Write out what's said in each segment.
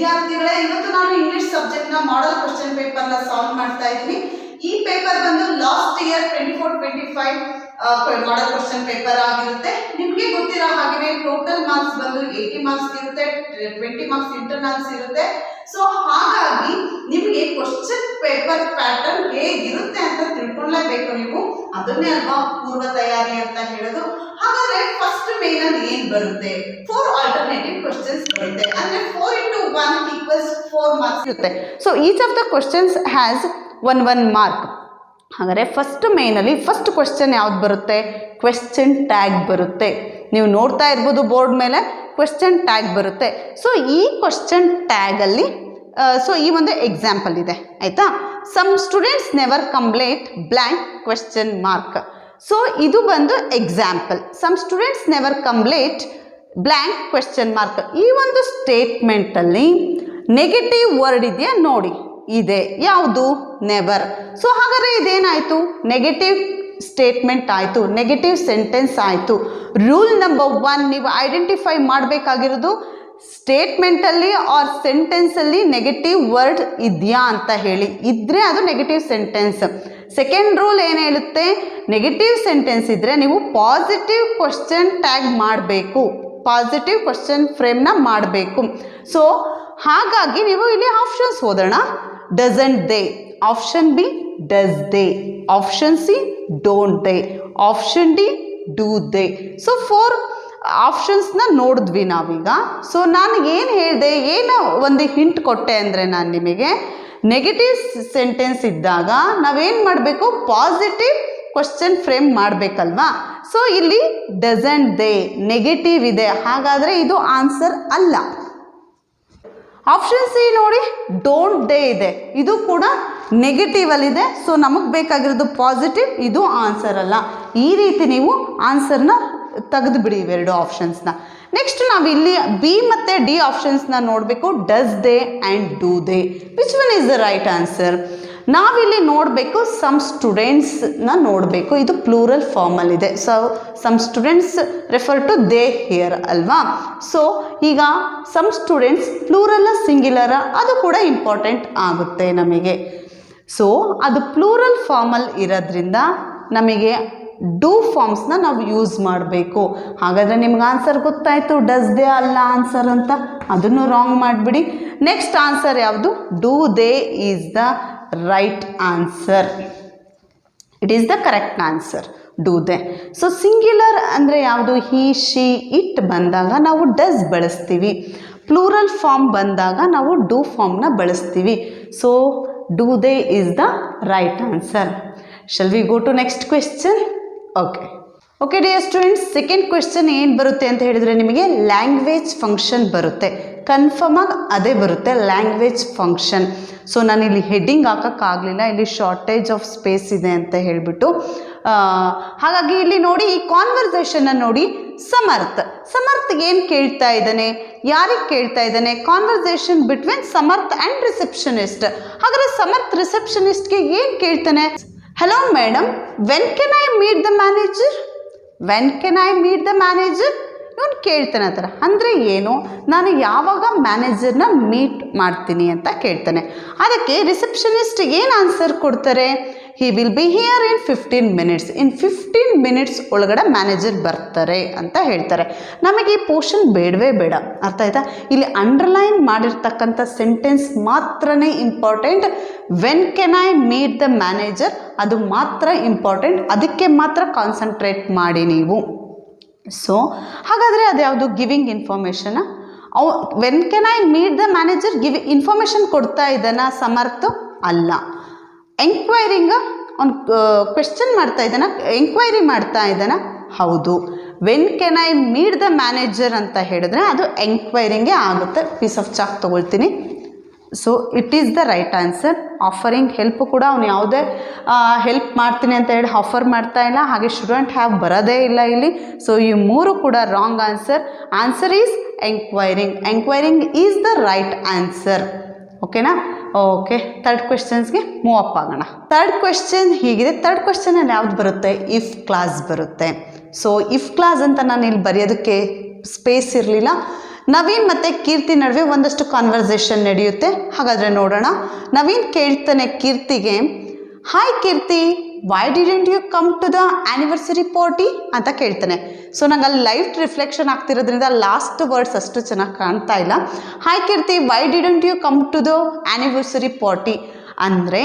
ವಿದ್ಯಾರ್ಥಿಗಳೇ, ಇವತ್ತು ನಾನು ಇಂಗ್ಲಿಷ್ ಸಬ್ಜೆಕ್ಟ್ ನ ಮಾಡೆಲ್ ಕ್ವೆಶ್ಚನ್ ಪೇಪರ್ ನ ಸಾಲ್ವ್ ಮಾಡ್ತಾ ಇದ್ದೀನಿ. ಈ ಪೇಪರ್ ಬಂದು last year 24-25 model question paper ಆಗಿರುತ್ತೆ. ನಿಮಗೆ ಗೊತ್ತಿರೋ ಹಾಗೆ ಟೋಟಲ್ ಮಾರ್ಕ್ಸ್ ಬಂದು 80 ಮಾರ್ಕ್ಸ್ ಇರುತ್ತೆ, 20 ಮಾರ್ಕ್ಸ್ ಇಂಟರ್ನಲ್ಸ್ ಇರುತ್ತೆ. ಸೊ ಹಾಗಾಗಿ ನಿಮಗೆ ಕ್ವೆಶ್ಚನ್ ಪೇಪರ್ ಪ್ಯಾಟರ್ನ್ ಹೇಗಿರುತ್ತೆ ಅಂತ ತಿಳ್ಕೊಳ್ಳೇಬೇಕು ನೀವು. ಅದನ್ನೇ ಅಲ್ವಾ ಪೂರ್ವ ತಯಾರಿ ಅಂತ ಹೇಳೋದು. ಹಾಗಾದ್ರೆ ಫಸ್ಟ್ ಮೇನ್ ಅಲ್ಲಿ ಏನ್ ಬರುತ್ತೆ? 4 ಆಲ್ಟರ್ನೇಟಿವ್ ಕ್ವೆಶ್ಚನ್ಸ್ ಬರುತ್ತೆ. ಅಂದ್ರೆ 4 into 1 equals 4 ಮಾರ್ಕ್ಸ್ ಇರುತ್ತೆ. So each of the questions has 1 mark. ಹಾಗಾದರೆ ಫಸ್ಟ್ ಮೇನಲ್ಲಿ ಫಸ್ಟ್ ಕ್ವೆಶ್ಚನ್ ಯಾವ್ದು ಬರುತ್ತೆ? ಕ್ವೆಶ್ಚನ್ ಟ್ಯಾಗ್ ಬರುತ್ತೆ. ನೀವು ನೋಡ್ತಾ ಇರ್ಬೋದು ಬೋರ್ಡ್ ಮೇಲೆ ಕ್ವೆಶ್ಚನ್ ಟ್ಯಾಗ್ ಬರುತ್ತೆ. ಸೊ ಈ ಕ್ವೆಶ್ಚನ್ ಟ್ಯಾಗಲ್ಲಿ ಸೊ ಈ ಒಂದು ಎಕ್ಸಾಂಪಲ್ ಇದೆ ಆಯಿತಾ. Some students never complete blank question mark. So ಇದು ಬಂದು example. Some students never complete blank question mark. ಈ ಒಂದು ಸ್ಟೇಟ್ಮೆಂಟಲ್ಲಿ ನೆಗೆಟಿವ್ ವರ್ಡ್ ಇದೆಯಾ ನೋಡಿ, ಇದೆ. ಯಾವುದು? ನೆವರ್. ಸೊ ಹಾಗಾದರೆ ಇದೇನಾಯಿತು? ನೆಗೆಟಿವ್ ಸ್ಟೇಟ್ಮೆಂಟ್ ಆಯಿತು, ನೆಗೆಟಿವ್ ಸೆಂಟೆನ್ಸ್ ಆಯಿತು. ರೂಲ್ ನಂಬರ್ 1 ನೀವು ಐಡೆಂಟಿಫೈ ಮಾಡಬೇಕಾಗಿರೋದು ಸ್ಟೇಟ್ಮೆಂಟಲ್ಲಿ ಆರ್ ಸೆಂಟೆನ್ಸಲ್ಲಿ ನೆಗೆಟಿವ್ ವರ್ಡ್ ಇದೆಯಾ ಅಂತ ಹೇಳಿ. ಇದ್ದರೆ ಅದು ನೆಗೆಟಿವ್ ಸೆಂಟೆನ್ಸ್. ಸೆಕೆಂಡ್ ರೂಲ್ ಏನು ಹೇಳುತ್ತೆ? ನೆಗೆಟಿವ್ ಸೆಂಟೆನ್ಸ್ ಇದ್ದರೆ ನೀವು ಪಾಸಿಟಿವ್ ಕ್ವೆಶ್ಚನ್ ಟ್ಯಾಗ್ ಮಾಡಬೇಕು, ಪಾಸಿಟಿವ್ ಕ್ವೆಶ್ಚನ್ ಫ್ರೇಮ್ನ ಮಾಡಬೇಕು. ಸೊ ಹಾಗಾಗಿ ನೀವು ಇಲ್ಲಿ ಆಪ್ಷನ್ಸ್ ಓದೋಣ. Doesn't they, option B does they, option C don't they, option D do they. So 4 ಆಪ್ಷನ್ಸ್ನ ನೋಡಿದ್ವಿ ನಾವೀಗ. ಸೊ ನಾನು ಏನು ಹೇಳಿದೆ, ಏನು ಒಂದು ಹಿಂಟ್ ಕೊಟ್ಟೆ ಅಂದರೆ ನಾನು ನಿಮಗೆ ನೆಗೆಟಿವ್ ಸೆಂಟೆನ್ಸ್ ಇದ್ದಾಗ ನಾವೇನು ಮಾಡಬೇಕು? ಪಾಸಿಟಿವ್ ಕ್ವೆಶ್ಚನ್ ಫ್ರೇಮ್ ಮಾಡಬೇಕಲ್ವಾ. ಸೊ ಇಲ್ಲಿ ಡಸಂಟ್ ದೇ ನೆಗೆಟಿವ್ ಇದೆ, ಹಾಗಾದರೆ ಇದು ಆನ್ಸರ್ ಅಲ್ಲ. ಆಪ್ಷನ್ ಸಿ ನೋಡಿ, ಡೋಂಟ್ ದೇ ಇದೆ, ಇದು ಕೂಡ ನೆಗೆಟಿವಲ್ಲಿದೆ. ಸೊ ನಮಗೆ ಬೇಕಾಗಿರೋದು ಪಾಸಿಟಿವ್, ಇದು ಆನ್ಸರ್ ಅಲ್ಲ. ಈ ರೀತಿ ನೀವು ಆನ್ಸರ್ನ ತೆಗೆದು ಬಿಡಿ ಇವೆರಡು ಆಪ್ಷನ್ಸ್ನ. ನೆಕ್ಸ್ಟ್ ನಾವು ಇಲ್ಲಿ ಬಿ ಮತ್ತು ಡಿ ಆಪ್ಷನ್ಸ್ನ ನೋಡಬೇಕು. Does they and do they, which one is the right answer? ನಾವಿಲ್ಲಿ ನೋಡಬೇಕು ಸಮ್ ಸ್ಟೂಡೆಂಟ್ಸ್ನ ನೋಡಬೇಕು. ಇದು ಪ್ಲೂರಲ್ ಫಾರ್ಮಲ್ಲಿದೆ. So some students refer to they here ಅಲ್ವಾ. ಸೊ ಈಗ ಸಮ್ ಸ್ಟೂಡೆಂಟ್ಸ್ ಪ್ಲೂರಲ್ಲ ಸಿಂಗ್ಯುಲರ, ಅದು ಕೂಡ ಇಂಪಾರ್ಟೆಂಟ್ ಆಗುತ್ತೆ ನಮಗೆ. ಸೊ ಅದು ಪ್ಲೂರಲ್ ಫಾರ್ಮಲ್ಲಿ ಇರೋದ್ರಿಂದ ನಮಗೆ ಡೂ ಫಾರ್ಮ್ಸ್ನ ನಾವು ಯೂಸ್ ಮಾಡಬೇಕು. ಹಾಗಾದರೆ ನಿಮ್ಗೆ ಆನ್ಸರ್ ಗೊತ್ತಾಯಿತು, ಡಸ್ ದೇ ಅಲ್ಲ ಆನ್ಸರ್ ಅಂತ. ಅದನ್ನು ರಾಂಗ್ ಮಾಡಿಬಿಡಿ. ನೆಕ್ಸ್ಟ್ ಆನ್ಸರ್ ಯಾವುದು? Do they is the right answer. It is the correct answer, do they. So singular ಅಂದರೆ ಯಾವುದು? ಹಿ, ಶಿ, ಇಟ್ ಬಂದಾಗ ನಾವು ಡಸ್ ಬಳಸ್ತೀವಿ. ಪ್ಲೂರಲ್ ಫಾರ್ಮ್ ಬಂದಾಗ ನಾವು ಡೂ ಫಾರ್ಮ್ನ ಬಳಸ್ತೀವಿ. So do they is the right answer. Shall we go to next question? Okay dear students, second question ಏನು ಬರುತ್ತೆ ಅಂತ ಹೇಳಿದರೆ ನಿಮಗೆ ಲ್ಯಾಂಗ್ವೇಜ್ ಫಂಕ್ಷನ್ ಬರುತ್ತೆ. ಕನ್ಫರ್ಮ್ ಆಗಿ ಅದೇ ಬರುತ್ತೆ, ಲ್ಯಾಂಗ್ವೇಜ್ ಫಂಕ್ಷನ್. ಸೊ ನಾನು ಇಲ್ಲಿ ಹೆಡ್ಡಿಂಗ್ ಹಾಕೋಕ್ಕಾಗಲಿಲ್ಲ, ಇಲ್ಲಿ ಶಾರ್ಟೇಜ್ ಆಫ್ ಸ್ಪೇಸ್ ಇದೆ ಅಂತ ಹೇಳಿಬಿಟ್ಟು. ಹಾಗಾಗಿ ಇಲ್ಲಿ ನೋಡಿ, ಈ ಕಾನ್ವರ್ಸೇಷನ್ನ ನೋಡಿ. ಸಮರ್ಥ್ ಏನು ಕೇಳ್ತಾ ಇದ್ದಾನೆ? ಯಾರಿಗೆ ಕೇಳ್ತಾ ಇದ್ದಾನೆ? Conversation between Samarth and receptionist. ಹಾಗಾದರೆ ಸಮರ್ಥ್ ರಿಸೆಪ್ಷನಿಸ್ಟ್ಗೆ ಏನು ಕೇಳ್ತಾನೆ? Hello madam, when can I meet the manager? When can I meet the manager? ಇವನು ಕೇಳ್ತಾನೆ ಆ ಥರ. ಅಂದರೆ ಏನು? ನಾನು ಯಾವಾಗ ಮ್ಯಾನೇಜರ್ನ ಮೀಟ್ ಮಾಡ್ತೀನಿ ಅಂತ ಕೇಳ್ತಾನೆ. ಅದಕ್ಕೆ ರಿಸೆಪ್ಷನಿಸ್ಟ್ ಏನು ಆನ್ಸರ್ ಕೊಡ್ತಾರೆ? He will be here in 15 minutes. In 15 minutes ಒಳಗಡೆ ಮ್ಯಾನೇಜರ್ ಬರ್ತಾರೆ ಅಂತ ಹೇಳ್ತಾರೆ. ನಮಗೆ ಈ ಪೋರ್ಷನ್ ಬೇಡವೇ ಬೇಡ. ಅರ್ಥ ಆಯ್ತಾ? ಇಲ್ಲಿ ಅಂಡರ್ಲೈನ್ ಮಾಡಿರ್ತಕ್ಕಂಥ ಸೆಂಟೆನ್ಸ್ ಮಾತ್ರನೇ important. When can I meet the manager ಅದು ಮಾತ್ರ ಇಂಪಾರ್ಟೆಂಟ್. ಅದಕ್ಕೆ ಮಾತ್ರ ಕಾನ್ಸಂಟ್ರೇಟ್ ಮಾಡಿ ನೀವು. ಸೊ ಹಾಗಾದರೆ ಅದು ಯಾವುದು? Giving information. When can I meet the manager information ಕೊಡ್ತಾ ಇದ್ದಾನ ಸಮರ್ಥ? ಅಲ್ಲ. ಎಂಕ್ವೈರಿಂಗ ಅವ್ನು ಕ್ವೆಶ್ಚನ್ ಮಾಡ್ತಾ ಇದ್ದಾನ, ಎಂಕ್ವೈರಿ ಮಾಡ್ತಾ ಇದ್ದಾನ? ಹೌದು. When can I meet the manager ಅಂತ ಹೇಳಿದ್ರೆ ಅದು ಎಂಕ್ವೈರಿಂಗೇ ಆಗುತ್ತೆ. ಪೀಸ್ ಆಫ್ ಚಾಕ್ ತೊಗೊಳ್ತೀನಿ. So it is the right answer. Offering help ಕೂಡ ಅವನು ಯಾವುದೇ ಹೆಲ್ಪ್ ಮಾಡ್ತೀನಿ ಅಂತ ಹೇಳಿ ಆಫರ್ ಮಾಡ್ತಾ ಇಲ್ಲ. ಹಾಗೆ ಶುಡಂಟ್ ಹ್ಯಾವ್ ಬರೋದೇ ಇಲ್ಲ ಇಲ್ಲಿ. ಸೊ ಈ 3 ಕೂಡ wrong answer. Answer is enquiring. Enquiring is the right answer. ಓಕೆನಾ? ಓಕೆ, ಥರ್ಡ್ ಕ್ವೆಶ್ಚನ್ಸ್ಗೆ ಮೂವ್ ಅಪ್ ಆಗೋಣ. ಥರ್ಡ್ ಕ್ವೆಶ್ಚನ್ ಹೀಗಿದೆ. ಥರ್ಡ್ ಕ್ವೆಶ್ಚನಲ್ಲಿ ಯಾವ್ದು ಬರುತ್ತೆ? ಇಫ್ ಕ್ಲಾಸ್ ಬರುತ್ತೆ. ಸೊ ಇಫ್ ಕ್ಲಾಸ್ ಅಂತ ನಾನು ಇಲ್ಲಿ ಬರೆಯೋದಕ್ಕೆ ಸ್ಪೇಸ್ ಇರಲಿಲ್ಲ. ನವೀನ್ ಮತ್ತು ಕೀರ್ತಿ ನಡುವೆ ಒಂದಷ್ಟು ಕಾನ್ವರ್ಸೇಷನ್ ನಡೆಯುತ್ತೆ. ಹಾಗಾದರೆ ನೋಡೋಣ. ನವೀನ್ ಕೇಳ್ತಾನೆ ಕೀರ್ತಿಗೆ, hi Keerthi, why didn't you come to the anniversary party ಅಂತ ಕೇಳ್ತಾನೆ. ಸೊ ನಂಗೆ ಅಲ್ಲಿ ಲೈಟ್ ರಿಫ್ಲೆಕ್ಷನ್ ಆಗ್ತಿರೋದ್ರಿಂದ ಲಾಸ್ಟ್ ವರ್ಡ್ಸ್ ಅಷ್ಟು ಚೆನ್ನಾಗಿ ಕಾಣ್ತಾ ಇಲ್ಲ. Hi Keerthi, why didn't you come to the anniversary party ಅಂದರೆ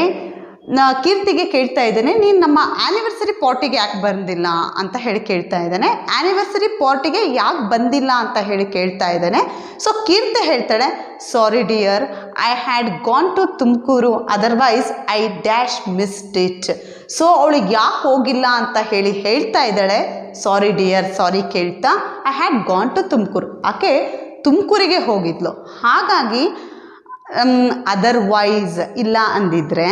ಕೀರ್ತಿಗೆ ಕೇಳ್ತಾ ಇದ್ದಾನೆ, ನೀನು ನಮ್ಮ ಆ್ಯನಿವರ್ಸರಿ ಪಾರ್ಟಿಗೆ ಯಾಕೆ ಬಂದಿಲ್ಲ ಅಂತ ಹೇಳಿ ಕೇಳ್ತಾ ಇದ್ದಾನೆ. ಆ್ಯನಿವರ್ಸರಿ ಪಾರ್ಟಿಗೆ ಯಾಕೆ ಬಂದಿಲ್ಲ ಅಂತ ಹೇಳಿ ಕೇಳ್ತಾ ಇದ್ದಾನೆ. ಸೊ ಕೀರ್ತಿ ಹೇಳ್ತಾಳೆ, sorry dear, I had gone to Tumakuru, otherwise I dash missed it. So ಅವಳಿಗೆ ಯಾಕೆ ಹೋಗಿಲ್ಲ ಅಂತ ಹೇಳಿ ಹೇಳ್ತಾ ಇದ್ದಾಳೆ. ಸಾರಿ ಡಿಯರ್, ಸಾರಿ ಕೇಳ್ತಾ I had gone to Tumakuru, ಆಕೆ ತುಮಕೂರಿಗೆ ಹೋಗಿದ್ಲು. ಹಾಗಾಗಿ ಅದರ್ವೈಸ್ ಇಲ್ಲ ಅಂದಿದ್ರೆ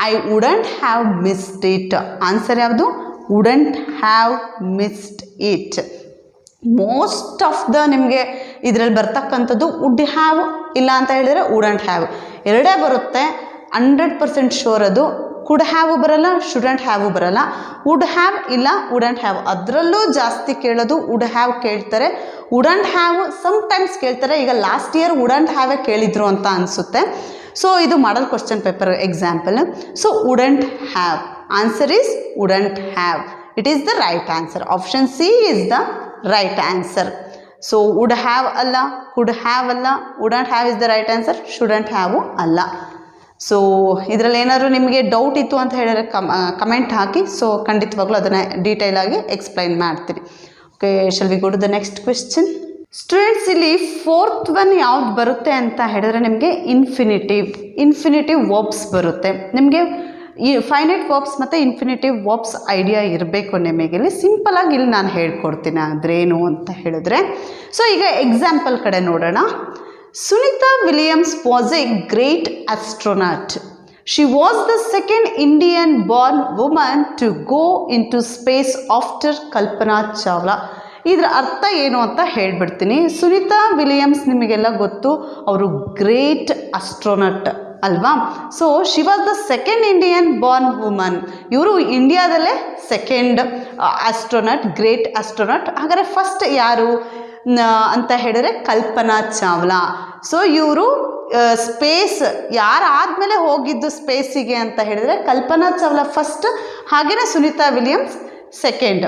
I wouldn't have missed it. Answer ಯಾವುದು? Wouldn't have missed it. Most of the ನಿಮಗೆ ಇದರಲ್ಲಿ ಬರ್ತಕ್ಕಂಥದ್ದು ವುಡ್ ಹ್ಯಾವ್, ಇಲ್ಲ ಅಂತ ಹೇಳಿದರೆ ವುಡಂಟ್ ಹ್ಯಾವ್, ಎರಡೇ ಬರುತ್ತೆ. 100% ಶೋರ್ ಅದು. ಕುಡ್ ಹ್ಯಾವು ಬರಲ್ಲ, ಶುಡಂಟ್ ಹ್ಯಾವು ಬರಲ್ಲ. ವುಡ್ ಹ್ಯಾವ್ ಇಲ್ಲ ವುಡಂಟ್ ಹ್ಯಾವ್, ಅದರಲ್ಲೂ ಜಾಸ್ತಿ ಕೇಳೋದು ವುಡ್ ಹ್ಯಾವ್ ಕೇಳ್ತಾರೆ. ವುಡಂಟ್ ಹ್ಯಾವ್ ಸಮ್ಟೈಮ್ಸ್ ಕೇಳ್ತಾರೆ. ಈಗ ಲಾಸ್ಟ್ ಇಯರ್ ವುಡಂಟ್ ಹ್ಯಾವೇ ಕೇಳಿದ್ರು ಅಂತ ಅನಿಸುತ್ತೆ. ಸೊ ಇದು model question paper example. So wouldn't have, answer is wouldn't have. It is the right answer. Option C is the right answer. So would have ಅಲ್ಲ, could have ಅಲ್ಲ, wouldn't have is the right answer, shouldn't have ಅಲ್ಲ. So ಇದರಲ್ಲಿ ಏನಾದರೂ ನಿಮಗೆ doubt ಇತ್ತು ಅಂತ ಹೇಳಿದ್ರೆ comment ಹಾಕಿ. So ಖಂಡಿತವಾಗ್ಲೂ ಅದನ್ನು ಡೀಟೇಲಾಗಿ ಎಕ್ಸ್ಪ್ಲೈನ್ ಮಾಡ್ತೀನಿ. Okay, shall we go to the next question. Students, ಇಲ್ಲಿ 4th ಒನ್ ಯಾವ್ದು ಬರುತ್ತೆ ಅಂತ ಹೇಳಿದ್ರೆ ನಿಮಗೆ ಇನ್ಫಿನಿಟಿವ್ ವರ್ಬ್ಸ್ ಬರುತ್ತೆ. ನಿಮಗೆ ಈ ಫೈನೈಟ್ ವರ್ಬ್ಸ್ ಮತ್ತು ಇನ್ಫಿನಿಟಿವ್ ವರ್ಬ್ಸ್ ಐಡಿಯಾ ಇರಬೇಕು ನಿಮಗೆ. ಇಲ್ಲಿ ಸಿಂಪಲಾಗಿ ಇಲ್ಲಿ ನಾನು ಹೇಳ್ಕೊಡ್ತೀನಿ ಅದ್ರೇನು ಅಂತ ಹೇಳಿದ್ರೆ. ಸೊ ಈಗ ಎಕ್ಸಾಂಪಲ್ ಕಡೆ ನೋಡೋಣ. Sunita Williams was a great astronaut. She was the second Indian-born woman to go into space after Kalpana Chawla. ಇದರ ಅರ್ಥ ಏನು ಅಂತ ಹೇಳ್ಬಿಡ್ತೀನಿ. ಸುನಿತಾ ವಿಲಿಯಮ್ಸ್ ನಿಮಗೆಲ್ಲ ಗೊತ್ತು, ಅವರು ಗ್ರೇಟ್ ಅಸ್ಟ್ರೋನಟ್ ಅಲ್ವಾ. So she was the second Indian born woman. ಇವರು ಇಂಡಿಯಾದಲ್ಲೇ ಸೆಕೆಂಡ್ ಅಸ್ಟ್ರೋನಟ್, ಗ್ರೇಟ್ ಅಸ್ಟ್ರೋನಟ್. ಹಾಗಾದರೆ ಫಸ್ಟ್ ಯಾರು ಅಂತ ಹೇಳಿದ್ರೆ ಕಲ್ಪನಾ ಚಾವ್ಲಾ. ಸೊ ಇವರು ಸ್ಪೇಸ್ ಯಾರಾದಮೇಲೆ ಹೋಗಿದ್ದು ಸ್ಪೇಸಿಗೆ ಅಂತ ಹೇಳಿದರೆ ಕಲ್ಪನಾ ಚಾವ್ಲಾ ಫಸ್ಟ್, ಹಾಗೆಯೇ Sunita Williams second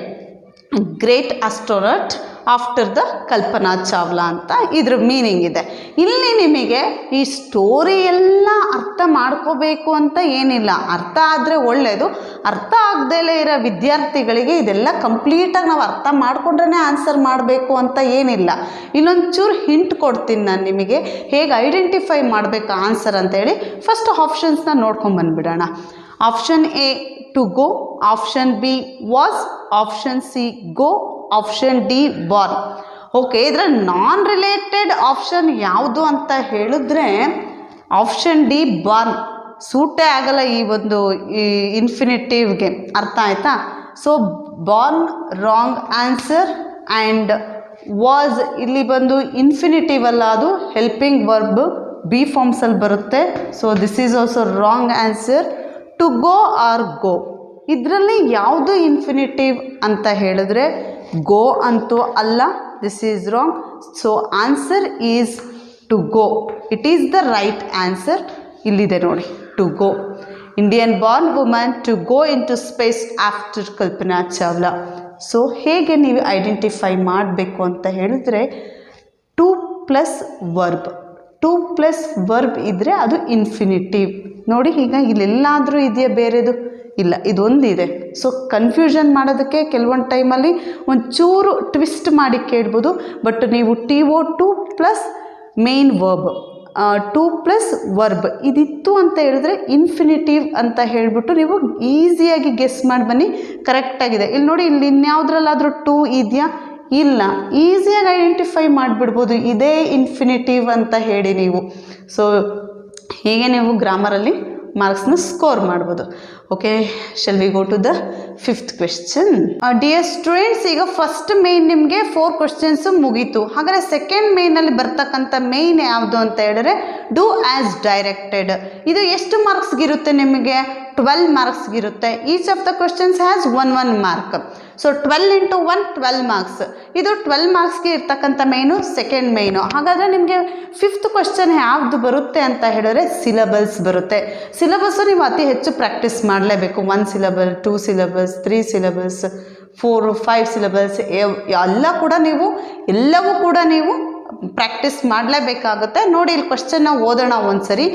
great astronaut after the Kalpana Chawla ಅಂತ ಇದ್ರ ಮೀನಿಂಗ್ ಇದೆ. ಇಲ್ಲಿ ನಿಮಗೆ ಈ ಸ್ಟೋರಿ ಎಲ್ಲ ಅರ್ಥ ಮಾಡ್ಕೋಬೇಕು ಅಂತ ಏನಿಲ್ಲ, ಅರ್ಥ ಆದರೆ ಒಳ್ಳೆಯದು. ಅರ್ಥ ಆಗದೇ ಇರೋ ವಿದ್ಯಾರ್ಥಿಗಳಿಗೆ ಇದೆಲ್ಲ ಕಂಪ್ಲೀಟಾಗಿ ನಾವು ಅರ್ಥ ಮಾಡಿಕೊಂಡ್ರೆ ಆನ್ಸರ್ ಮಾಡಬೇಕು ಅಂತ ಏನಿಲ್ಲ. ಇಲ್ಲೊಂಚೂರು ಹಿಂಟ್ ಕೊಡ್ತೀನಿ ನಾನು ನಿಮಗೆ, ಹೇಗೆ ಐಡೆಂಟಿಫೈ ಮಾಡಬೇಕು ಆನ್ಸರ್ ಅಂತೇಳಿ. ಫಸ್ಟ್ ಆಪ್ಷನ್ಸ್ನ ನೋಡ್ಕೊಂಬಂದ್ಬಿಡೋಣ. Option A to go, option B was, option C go, option D born. Okay, ಇದರ ನಾನ್ ರಿಲೇಟೆಡ್ ಆಪ್ಷನ್ ಯಾವುದು ಅಂತ ಹೇಳಿದ್ರೆ ಆಪ್ಷನ್ ಡಿ ಬಾರ್ನ್ ಸೂಟೇ ಆಗಲ್ಲ ಈ ಒಂದು ಇನ್ಫಿನಿಟಿವ್ಗೆ. ಅರ್ಥ ಆಯ್ತಾ? So Born wrong answer. And was ಇಲ್ಲಿ ಬಂದು ಇನ್ಫಿನಿಟಿವ್ ಅಲ್ಲ, ಅದು ಹೆಲ್ಪಿಂಗ್ ವರ್ಬ್ ಬಿ ಫಾರ್ಮ್ಸಲ್ಲಿ ಬರುತ್ತೆ. So this is also wrong answer. To go or go, ಇದರಲ್ಲಿ ಯಾವುದು ಇನ್ಫಿನಿಟಿವ್ ಅಂತ ಹೇಳಿದ್ರೆ ಗೋ ಅಂತೂ ಅಲ್ಲ. This is wrong. So answer is to go. It is the right answer. ಇಲ್ಲಿದೆ ನೋಡಿ, to go. Indian born woman to go into space after Kalpana Chawla. So ಹೇಗೆ ನೀವು ಐಡೆಂಟಿಫೈ ಮಾಡಬೇಕು ಅಂತ ಹೇಳಿದ್ರೆ 2+ವರ್ಬ್. 2+ವರ್ಬ್ ಇದ್ದರೆ ಅದು ಇನ್ಫಿನಿಟಿವ್. ನೋಡಿ, ಈಗ ಇಲ್ಲೆಲ್ಲಾದರೂ ಇದೆಯಾ ಬೇರೆದು? ಇಲ್ಲ, ಇದೊಂದಿದೆ. ಸೊ ಕನ್ಫ್ಯೂಷನ್ ಮಾಡೋದಕ್ಕೆ ಕೆಲವೊಂದು ಟೈಮಲ್ಲಿ ಒಂಚೂರು ಟ್ವಿಸ್ಟ್ ಮಾಡಿ ಕೇಳ್ಬೋದು. ಬಟ್ ನೀವು TO2 ಪ್ಲಸ್ ಮೇನ್ ವರ್ಬ್, 2+ವರ್ಬ್ ಇದಿತ್ತು ಅಂತ ಹೇಳಿದ್ರೆ ಇನ್ಫಿನಿಟಿವ್ ಅಂತ ಹೇಳಿಬಿಟ್ಟು ನೀವು ಈಸಿಯಾಗಿ ಗೆಸ್ ಮಾಡಿ ಬನ್ನಿ. ಕರೆಕ್ಟಾಗಿದೆ. ಇಲ್ಲಿ ನೋಡಿ, ಇಲ್ಲಿ ಇನ್ಯಾವುದ್ರಲ್ಲಾದರೂ 2 ಇದೆಯಾ? ಇಲ್ಲ. ಈಸಿಯಾಗಿ ಐಡೆಂಟಿಫೈ ಮಾಡಿಬಿಡ್ಬೋದು ಇದೇ ಇನ್ಫಿನಿಟಿವ್ ಅಂತ ಹೇಳಿ ನೀವು. ಸೊ ಹೀಗೆ ನೀವು ಗ್ರಾಮರಲ್ಲಿ ಮಾರ್ಕ್ಸ್ನ ಸ್ಕೋರ್ ಮಾಡ್ಬೋದು. Okay, shall we go to the 5th question. Dear students, ಈಗ ಫಸ್ಟ್ ಮೇನ್ ನಿಮಗೆ 4 ಕ್ವೆಶ್ಚನ್ಸ್ ಮುಗೀತು. ಹಾಗಾದರೆ ಸೆಕೆಂಡ್ ಮೇನಲ್ಲಿ ಬರ್ತಕ್ಕಂಥ ಮೇನ್ ಯಾವುದು ಅಂತ ಹೇಳಿದ್ರೆ ಡೂ ಆ್ಯಸ್ ಡೈರೆಕ್ಟೆಡ್. ಇದು ಎಷ್ಟು ಮಾರ್ಕ್ಸ್ಗಿರುತ್ತೆ ನಿಮಗೆ? 12 ಮಾರ್ಕ್ಸ್ಗಿರುತ್ತೆ. Each of the questions has 1 mark. So 12 into 1 12 marks. ಇದು 12 ಮಾರ್ಕ್ಸ್ಗೆ ಇರ್ತಕ್ಕಂಥ ಮೇನು, ಸೆಕೆಂಡ್ ಮೇನು. ಹಾಗಾದರೆ ನಿಮಗೆ 5th ಕ್ವೆಶ್ಚನ್ ಯಾವುದು ಬರುತ್ತೆ ಅಂತ ಹೇಳಿದ್ರೆ ಸಿಲಬಸ್ ಬರುತ್ತೆ. ಸಿಲಬಸ್ಸು ನೀವು ಅತಿ ಹೆಚ್ಚು ಪ್ರಾಕ್ಟೀಸ್ ಮಾಡಲೇಬೇಕು. 1 ಸಿಲಬಸ್, 2 ಸಿಲಬಸ್, 3 ಸಿಲಬಸ್, 4 5 ಸಿಲಬಸ್ ಎಲ್ಲವೂ ಕೂಡ ನೀವು ಪ್ರಾಕ್ಟೀಸ್ ಮಾಡಲೇಬೇಕಾಗುತ್ತೆ. ನೋಡಿ ಇಲ್ಲಿ ಕ್ವೆಶ್ಚನ್ನ ಓದೋಣ ಒಂದ್ಸರಿ.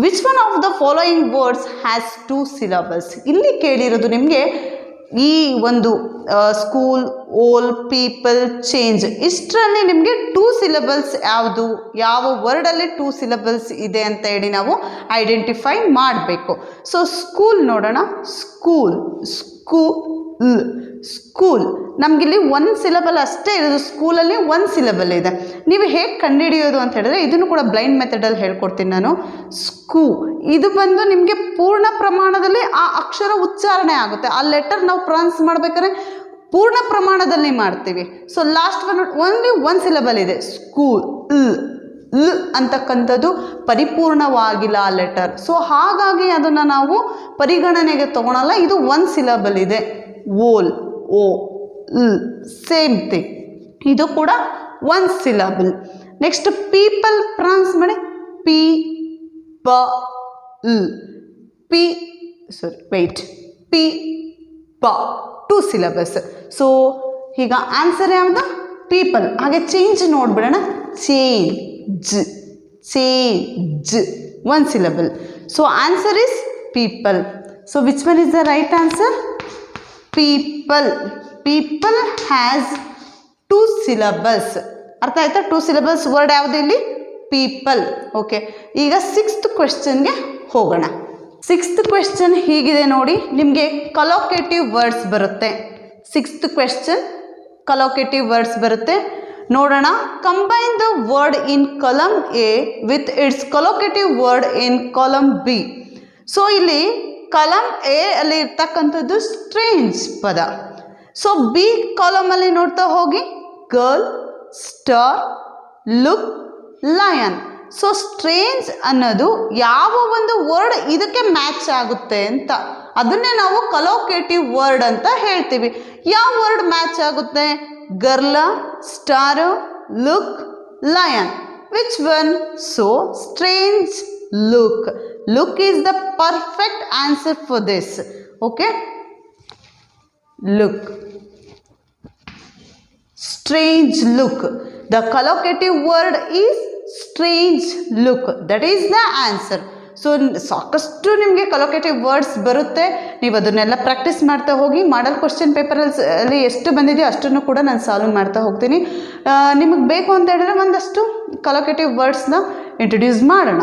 Which one of the following words has 2 syllabus? ಇಲ್ಲಿ ಕೇಳಿರೋದು ನಿಮಗೆ ಈ ಒಂದು ಸ್ಕೂಲ್, ಓಲ್, ಪೀಪಲ್, ಚೇಂಜ್, ಇಷ್ಟರಲ್ಲಿ ನಿಮಗೆ 2 ಸಿಲಬಲ್ಸ್ ಯಾವುದು, ಯಾವ ವರ್ಡಲ್ಲಿ 2 ಸಿಲಬಲ್ಸ್ ಇದೆ ಅಂತ ಹೇಳಿ ನಾವು ಐಡೆಂಟಿಫೈ ಮಾಡಬೇಕು. ಸೊ ಸ್ಕೂಲ್ ನೋಡೋಣ. ಸ್ಕೂಲ್ ನಮಗಿಲ್ಲಿ 1 ಸಿಲಬಲ್ ಅಷ್ಟೇ ಇರೋದು. ಸ್ಕೂಲಲ್ಲಿ 1 ಸಿಲಬಲ್ ಇದೆ. ನೀವು ಹೇಗೆ ಕಂಡುಹಿಡಿಯೋದು ಅಂತ ಹೇಳಿದ್ರೆ ಇದನ್ನು ಕೂಡ ಬ್ಲೈಂಡ್ ಮೆಥಡಲ್ಲಿ ಹೇಳ್ಕೊಡ್ತೀನಿ ನಾನು. ಇದು ಬಂದು ನಿಮಗೆ ಪೂರ್ಣ ಪ್ರಮಾಣದಲ್ಲಿ ಆ ಅಕ್ಷರ ಉಚ್ಚಾರಣೆ ಆಗುತ್ತೆ. ಆ ಲೆಟರ್ ನಾವು ಪ್ರೊನೌನ್ಸ್ ಮಾಡ್ಬೇಕಾದ್ರೆ ಪೂರ್ಣ ಪ್ರಮಾಣದಲ್ಲಿ ಮಾಡ್ತೀವಿ. ಸೊ ಲಾಸ್ಟ್ ಓನ್ಲಿ 1 ಸಿಲಬಲ್ ಇದೆ. ಸ್ಕೂಲ್ ಅಂತಕ್ಕಂಥದ್ದು ಪರಿಪೂರ್ಣವಾಗಿಲ್ಲ ಆ ಲೆಟರ್. ಸೊ ಹಾಗಾಗಿ ಅದನ್ನು ನಾವು ಪರಿಗಣನೆಗೆ ತಗೊಳಲ್ಲ. ಇದು 1 ಸಿಲಬಲ್ ಇದೆ. ಓಲ್, ಸೇಮ್ ಥಿಂಗ್, ಇದು ಕೂಡ 1 ಸಿಲಬಲ್. ನೆಕ್ಸ್ಟ್ ಪೀಪಲ್ ಪ್ರೊನೌನ್ಸ್ ಮಾಡಿ. P 2 syllabus. ಸೊ ಈಗ ಆನ್ಸರ್ ಯಾವುದು? ಪೀಪಲ್. ಹಾಗೆ ಚೇಂಜ್ ನೋಡ್ಬಿಡೋಣ. Change 1 syllable. So answer is people. So which one is the right answer? People. People has 2 syllables. ಅರ್ಥ ಆಯ್ತಾ? 2 syllables ವರ್ಡ್ ಯಾವುದು ಇಲ್ಲಿ? ಪೀಪಲ್. ಓಕೆ, ಈಗ 6th ಕ್ವೆಶ್ಚನ್ಗೆ ಹೋಗೋಣ. 6th ಕ್ವೆಶ್ಚನ್ ಹೀಗಿದೆ ನೋಡಿ. ನಿಮಗೆ ಕಲೋಕೇಟಿವ್ ವರ್ಡ್ಸ್ ಬರುತ್ತೆ. 6th ಕ್ವೆಶ್ಚನ್ ಕಲೋಕೇಟಿವ್ ವರ್ಡ್ಸ್ ಬರುತ್ತೆ. ನೋಡೋಣ. Combine the word in column A with its ಕಲೋಕೇಟಿವ್ word in column B. So ಇಲ್ಲಿ ಕಾಲಮ್ ಎ ಅಲ್ಲಿ ಇರ್ತಕ್ಕಂಥದ್ದು ಸ್ಟ್ರೇಂಜ್ ಪದ. ಸೊ ಬಿ ಕಾಲಮಲ್ಲಿ ನೋಡ್ತಾ ಹೋಗಿ. Girl, star, look, lion. So strange ಅನ್ನೋದು ಯಾವ ಒಂದು ವರ್ಡ್ ಇದಕ್ಕೆ ಮ್ಯಾಚ್ ಆಗುತ್ತೆ ಅಂತ, ಅದನ್ನೇ ನಾವು ಕಲೋಕೇಟಿವ್ ವರ್ಡ್ ಅಂತ ಹೇಳ್ತೀವಿ. ಯಾವ ವರ್ಡ್ ಮ್ಯಾಚ್ ಆಗುತ್ತೆ? Girl, star, look, lion. Which one? So strange, look. Look is the perfect answer for this. Okay, look. Strange look. The collocative word is strange look. That is the answer. So ಸಾಕಷ್ಟು ನಿಮಗೆ ಕಲೋಕೇಟಿವ್ words ಬರುತ್ತೆ. ನೀವು ಅದನ್ನೆಲ್ಲ practice ಮಾಡ್ತಾ ಹೋಗಿ. Model question ಪೇಪರಲ್ಲಿ ಎಷ್ಟು ಬಂದಿದೆಯೋ ಅಷ್ಟನ್ನು ಕೂಡ ನಾನು ಸಾಲ್ವ್ ಮಾಡ್ತಾ ಹೋಗ್ತೀನಿ. ನಿಮಗೆ ಬೇಕು ಅಂತ ಹೇಳಿದ್ರೆ ಒಂದಷ್ಟು ಕಲೋಕೇಟಿವ್ ವರ್ಡ್ಸ್ನ ಇಂಟ್ರೊಡ್ಯೂಸ್ ಮಾಡೋಣ.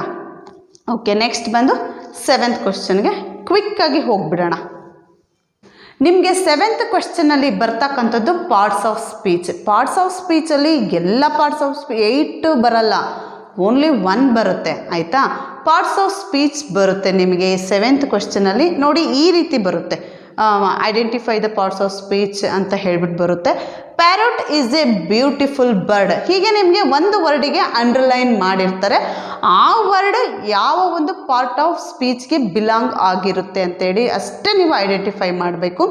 ಓಕೆ, ನೆಕ್ಸ್ಟ್ ಬಂದು 7th ಕ್ವೆಶ್ಚನ್ಗೆ ಕ್ವಿಕ್ಕಾಗಿ ಹೋಗ್ಬಿಡೋಣ. ನಿಮಗೆ 7th ಕ್ವೆಶ್ಚನಲ್ಲಿ ಬರ್ತಕ್ಕಂಥದ್ದು parts of speech. Parts of ಸ್ಪೀಚಲ್ಲಿ ಎಲ್ಲ ಪಾರ್ಟ್ಸ್ ಆಫ್ 8 ಬರಲ್ಲ, ಓನ್ಲಿ 1 ಬರುತ್ತೆ. ಆಯಿತಾ? ಪಾರ್ಟ್ಸ್ ಆಫ್ ಸ್ಪೀಚ್ ಬರುತ್ತೆ ನಿಮಗೆ 7th ಕ್ವೆಶ್ಚನಲ್ಲಿ. ನೋಡಿ, ಈ ರೀತಿ ಬರುತ್ತೆ. Identify the parts of speech ಅಂತ ಹೇಳ್ಬಿಟ್ಟು ಬರುತ್ತೆ. Parrot is A beautiful bird. ಹೀಗೆ ನಿಮಗೆ ಒಂದು ವರ್ಡಿಗೆ ಅಂಡರ್ಲೈನ್ ಮಾಡಿರ್ತಾರೆ. ಆ ವರ್ಡ್ ಯಾವ ಒಂದು ಪಾರ್ಟ್ ಆಫ್ ಸ್ಪೀಚ್ಗೆ ಬಿಲಾಂಗ್ ಆಗಿರುತ್ತೆ ಅಂತೇಳಿ ಅಷ್ಟೇ ನೀವು ಐಡೆಂಟಿಫೈ ಮಾಡಬೇಕು.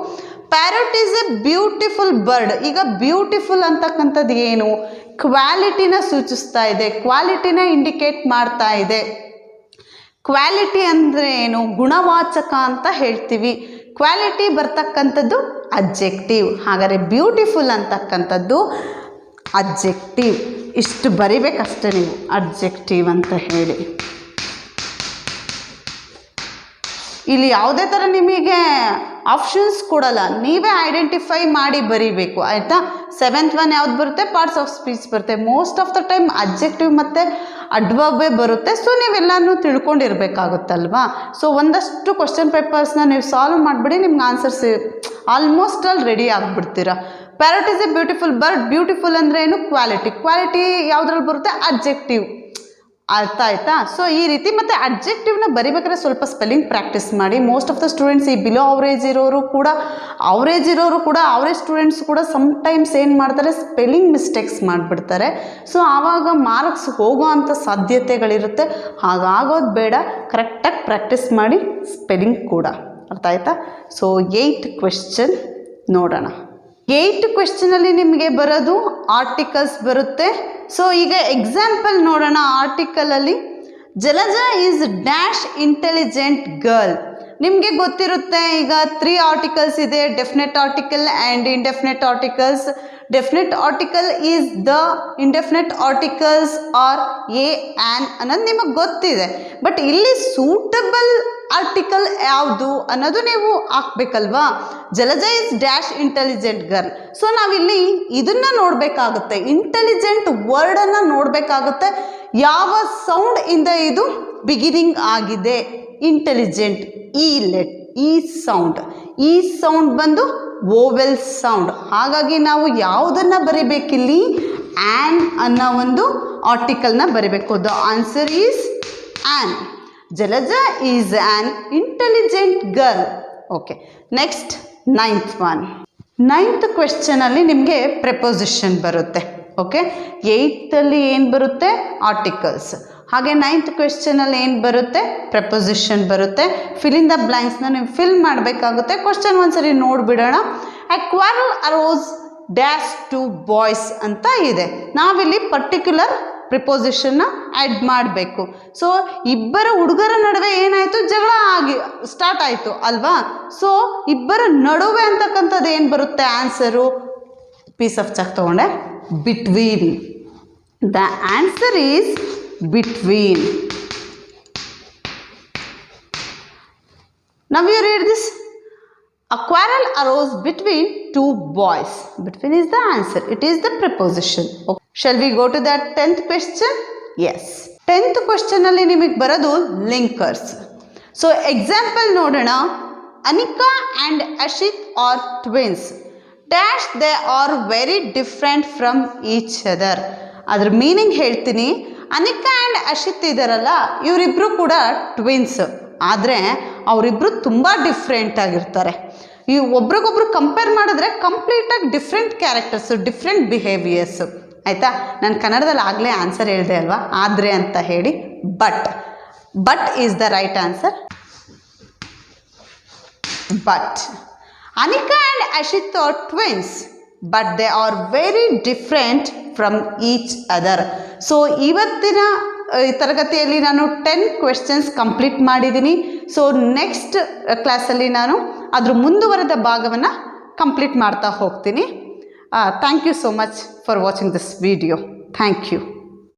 Parrot is A beautiful bird. ಈಗ ಬ್ಯೂಟಿಫುಲ್ ಅಂತಕ್ಕಂಥದ್ದು ಏನು? ಕ್ವಾಲಿಟಿನ ಸೂಚಿಸ್ತಾ ಇದೆ, ಕ್ವಾಲಿಟಿನ ಇಂಡಿಕೇಟ್ ಮಾಡ್ತಾ ಇದೆ. ಕ್ವಾಲಿಟಿ ಅಂದರೆ ಏನು? ಗುಣವಾಚಕ ಅಂತ ಹೇಳ್ತೀವಿ. ಕ್ವಾಲಿಟಿ ಬರ್ತಕ್ಕಂಥದ್ದು ಅಬ್ಜೆಕ್ಟಿವ್. ಹಾಗಾದರೆ ಬ್ಯೂಟಿಫುಲ್ ಅಂತಕ್ಕಂಥದ್ದು ಅಬ್ಜೆಕ್ಟಿವ್. ಇಷ್ಟು ಬರಿಬೇಕಷ್ಟೇ ನೀವು, ಅಬ್ಜೆಕ್ಟಿವ್ ಅಂತ ಹೇಳಿ. ಇಲ್ಲಿ ಯಾವುದೇ ಥರ ನಿಮಗೆ ಆಪ್ಷನ್ಸ್ ಕೊಡಲ್ಲ, ನೀವೇ ಐಡೆಂಟಿಫೈ ಮಾಡಿ ಬರೀಬೇಕು. ಆಯಿತಾ? 7th ಒನ್ ಯಾವ್ದು ಬರುತ್ತೆ? ಪಾರ್ಟ್ಸ್ ಆಫ್ ಸ್ಪೀಚ್ ಬರುತ್ತೆ. Most of the time objective ಮತ್ತು ಅಡ್ವರ್ಬೇ ಬರುತ್ತೆ. ಸೊ ನೀವೆಲ್ಲನೂ ತಿಳ್ಕೊಂಡಿರ್ಬೇಕಾಗುತ್ತಲ್ವಾ? ಸೊ ಒಂದಷ್ಟು ಕ್ವಶನ್ ಪೇಪರ್ಸ್ನ ನೀವು ಸಾಲ್ವ್ ಮಾಡಿಬಿಡಿ, ನಿಮ್ಗೆ ಆನ್ಸರ್ಸ್ ಆಲ್ಮೋಸ್ಟ್ ಅಲ್ಲಿ ರೆಡಿ ಆಗಿಬಿಡ್ತೀರ. Parrot is a beautiful bird. Beautiful ಅಂದರೆ ಏನು? ಕ್ವಾಲಿಟಿ. ಕ್ವಾಲಿಟಿ ಯಾವುದ್ರಲ್ಲಿ ಬರುತ್ತೆ? ಅಬ್ಜೆಕ್ಟಿವ್. ಅರ್ಥ ಆಯ್ತಾ? ಸೊ ಈ ರೀತಿ. ಮತ್ತು ಅಬ್ಜೆಕ್ಟಿವ್ನ ಬರಿಬೇಕಾದ್ರೆ ಸ್ವಲ್ಪ ಸ್ಪೆಲ್ಲಿಂಗ್ ಪ್ರಾಕ್ಟೀಸ್ ಮಾಡಿ. ಮೋಸ್ಟ್ ಆಫ್ ದ ಸ್ಟೂಡೆಂಟ್ಸ್ ಈ ಬಿಲೋ ಅವರೇಜ್ ಇರೋರು ಕೂಡ ಅವರೇಜ್ ಸ್ಟೂಡೆಂಟ್ಸ್ ಕೂಡ ಸಮ್ಟೈಮ್ಸ್ ಏನು ಮಾಡ್ತಾರೆ? ಸ್ಪೆಲ್ಲಿಂಗ್ ಮಿಸ್ಟೇಕ್ಸ್ ಮಾಡಿಬಿಡ್ತಾರೆ. ಸೊ ಆವಾಗ ಮಾರ್ಕ್ಸ್ ಹೋಗೋ ಅಂಥ ಸಾಧ್ಯತೆಗಳಿರುತ್ತೆ. ಹಾಗಾಗೋದು ಬೇಡ. ಕರೆಕ್ಟಾಗಿ ಪ್ರಾಕ್ಟೀಸ್ ಮಾಡಿ ಸ್ಪೆಲ್ಲಿಂಗ್ ಕೂಡ. ಅರ್ಥ ಆಯ್ತಾ? ಸೊ 8th ಕ್ವೆಶ್ಚನ್ ನೋಡೋಣ. 8th ಕ್ವೆಶ್ಚನಲ್ಲಿ ನಿಮಗೆ ಬರೋದು ಆರ್ಟಿಕಲ್ಸ್ ಬರುತ್ತೆ. ಸೊ ಈಗ ಎಕ್ಸಾಂಪಲ್ ನೋಡೋಣ. ಆರ್ಟಿಕಲಲ್ಲಿ Jalaja is dash intelligent girl. ನಿಮಗೆ ಗೊತ್ತಿರುತ್ತೆ, ಈಗ 3 ಆರ್ಟಿಕಲ್ಸ್ ಇದೆ, definite article and indefinite articles. Definite article is the, indefinite articles are a an ಅನ್ನೋದು ನಿಮಗೆ ಗೊತ್ತಿದೆ. ಬಟ್ ಇಲ್ಲಿ ಸೂಟಬಲ್ ಆರ್ಟಿಕಲ್ ಯಾವುದು ಅನ್ನೋದು ನೀವು ಹಾಕ್ಬೇಕಲ್ವಾ. Jalaja is dash intelligent girl. So ನಾವಿಲ್ಲಿ ಇದನ್ನು ನೋಡಬೇಕಾಗುತ್ತೆ, ಇಂಟೆಲಿಜೆಂಟ್ ವರ್ಡನ್ನು ನೋಡಬೇಕಾಗುತ್ತೆ. ಯಾವ ಸೌಂಡ್ ಇಂದ ಇದು ಬಿಗಿನಿಂಗ್ ಆಗಿದೆ. ಇಂಟೆಲಿಜೆಂಟ್ ಈ ಸೌಂಡ್ ಬಂದು ವೋವೆಲ್ ಸೌಂಡ್. ಹಾಗಾಗಿ ನಾವು ಯಾವುದನ್ನು ಬರಿಬೇಕಿಲ್ಲಿ, ಆ್ಯನ್ ಅನ್ನೋ ಒಂದು ಆರ್ಟಿಕಲ್ನ ಬರಿಬೇಕು. The answer is an. Jalaja is an intelligent girl. Okay, next 9th one. 9th ಕ್ವೆಶ್ಚನಲ್ಲಿ ನಿಮಗೆ ಪ್ರೆಪೋಸಿಷನ್ ಬರುತ್ತೆ. ಓಕೆ, 8th ಅಲ್ಲಿ ಏನು ಬರುತ್ತೆ, ಆರ್ಟಿಕಲ್ಸ್. ಹಾಗೆ 9th ಕ್ವೆಶ್ಚನಲ್ಲಿ ಏನು ಬರುತ್ತೆ, ಪ್ರೆಪೋಸಿಷನ್ ಬರುತ್ತೆ. ಫಿಲ್ ಇನ್ ದ ಬ್ಲ್ಯಾಂಕ್ಸ್ನ ನೀವು ಫಿಲ್ ಮಾಡಬೇಕಾಗುತ್ತೆ. ಕ್ವೆಶ್ಚನ್ ಒಂದ್ಸರಿ ನೋಡಿಬಿಡೋಣ. A quarrel arose dash two boys ಅಂತ ಇದೆ. ನಾವಿಲ್ಲಿ ಪರ್ಟಿಕ್ಯುಲರ್ ಪ್ರಿಪೋಸಿಷನ್ನ ಆ್ಯಡ್ ಮಾಡಬೇಕು. ಸೊ ಇಬ್ಬರ ಹುಡುಗರ ನಡುವೆ ಏನಾಯಿತು, ಜಗಳ ಸ್ಟಾರ್ಟ್ ಆಯಿತು ಅಲ್ವಾ. ಸೊ ಇಬ್ಬರ ನಡುವೆ ಅಂತಕ್ಕಂಥದ್ದು ಏನು ಬರುತ್ತೆ, ಆನ್ಸರು ಪೀಸ್ ಆಫ್ ಚಾಕ್ ತೊಗೊಂಡೆ, between. The answer is between. Now you read this. A quarrel arose between 2 boys. Between is the answer. It is the preposition. Okay. Shall we go to that 10th question? Yes. 10th question alli nimage baradu linkers. So example nodana. Anika and Ashit are twins. Dash, they are very different from each other. ಅದರ meaning ಹೇಳ್ತೀನಿ. Anika and Ashith ಇದ್ದಾರಲ್ಲ, ಇವರಿಬ್ಬರು ಕೂಡ twins. ಆದರೆ ಅವರಿಬ್ಬರು ತುಂಬ different ಆಗಿರ್ತಾರೆ. ಈ ಒಬ್ರಿಗೊಬ್ರು ಕಂಪೇರ್ ಮಾಡಿದ್ರೆ ಕಂಪ್ಲೀಟಾಗಿ ಡಿಫ್ರೆಂಟ್ ಕ್ಯಾರೆಕ್ಟರ್ಸು, ಡಿಫ್ರೆಂಟ್ ಬಿಹೇವಿಯರ್ಸು. ಆಯಿತಾ, ನಾನು ಕನ್ನಡದಲ್ಲಿ ಆಗಲೇ ಆನ್ಸರ್ ಹೇಳಿದೆ ಅಲ್ವಾ, ಆದರೆ ಅಂತ ಹೇಳಿ. But is the right answer. But Anika and Ashit are twins, but they are very different from each other. So ಇವತ್ತಿನ ತರಗತಿಯಲ್ಲಿ ನಾನು 10 ಕ್ವೆಶ್ಚನ್ಸ್ ಕಂಪ್ಲೀಟ್ ಮಾಡಿದ್ದೀನಿ. ಸೊ ನೆಕ್ಸ್ಟ್ ಕ್ಲಾಸಲ್ಲಿ ನಾನು ಅದ್ರ ಮುಂದುವರೆದ ಭಾಗವನ್ನು ಕಂಪ್ಲೀಟ್ ಮಾಡ್ತಾ ಹೋಗ್ತೀನಿ. Thank you so much for watching this video. Thank you.